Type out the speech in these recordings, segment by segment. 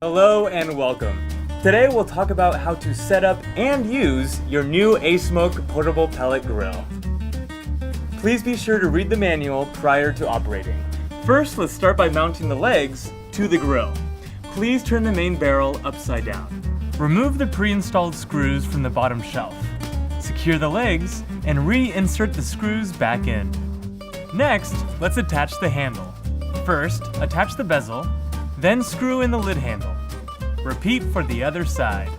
Hello and welcome. Today we'll talk about how to set up and use your new ASMOKE portable pellet grill. Please be sure to read the manual prior to operating. First, let's start by mounting the legs to the grill. Please turn the main barrel upside down. Remove the pre-installed screws from the bottom shelf. Secure the legs and reinsert the screws back in. Next, let's attach the handle. First, attach the bezel, then screw in the lid handle. Repeat for the other side.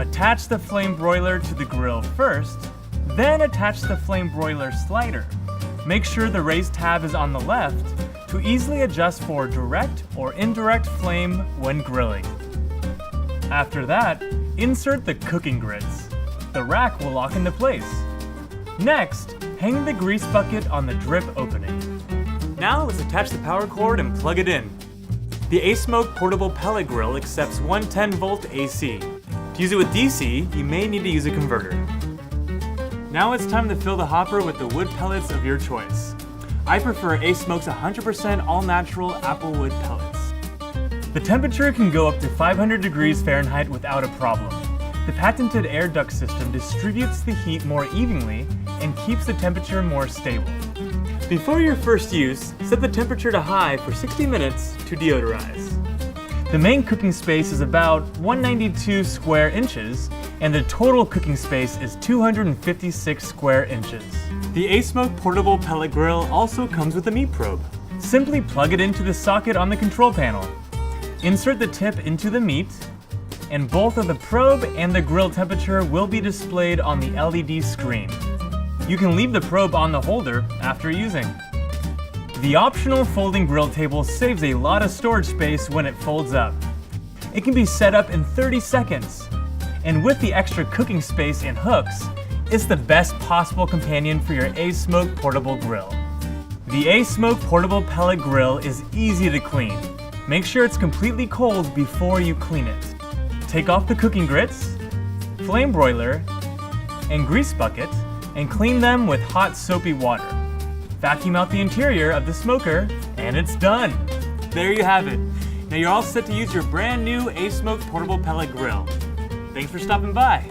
Attach the flame broiler to the grill first, then attach the flame broiler slider. Make sure the raised tab is on the left to easily adjust for direct or indirect flame when grilling. After that, insert the cooking grits. The rack will lock into place. Next, hang the grease bucket on the drip opening. Now let's attach the power cord and plug it in. The ASMOKE portable pellet grill accepts 110-volt AC. To use it with DC, you may need to use a converter. Now it's time to fill the hopper with the wood pellets of your choice. I prefer ASMOKE's 100% all-natural apple wood pellets. The temperature can go up to 500 degrees Fahrenheit without a problem. The patented air duct system distributes the heat more evenly and keeps the temperature more stable. Before your first use, set the temperature to high for 60 minutes to deodorize. The main cooking space is about 192 square inches, and the total cooking space is 256 square inches. The ASMOKE portable pellet grill also comes with a meat probe. Simply plug it into the socket on the control panel. Insert the tip into the meat, and both of the probe and the grill temperature will be displayed on the LED screen. You can leave the probe on the holder after using. The optional folding grill table saves a lot of storage space when it folds up. It can be set up in 30 seconds. And with the extra cooking space and hooks, it's the best possible companion for your ASMOKE portable grill. The ASMOKE portable pellet grill is easy to clean. Make sure it's completely cold before you clean it. Take off the cooking grits, flame broiler, and grease bucket, and clean them with hot soapy water. Vacuum out the interior of the smoker, and it's done. There you have it. Now you're all set to use your brand new ASMOKE portable pellet grill. Thanks for stopping by.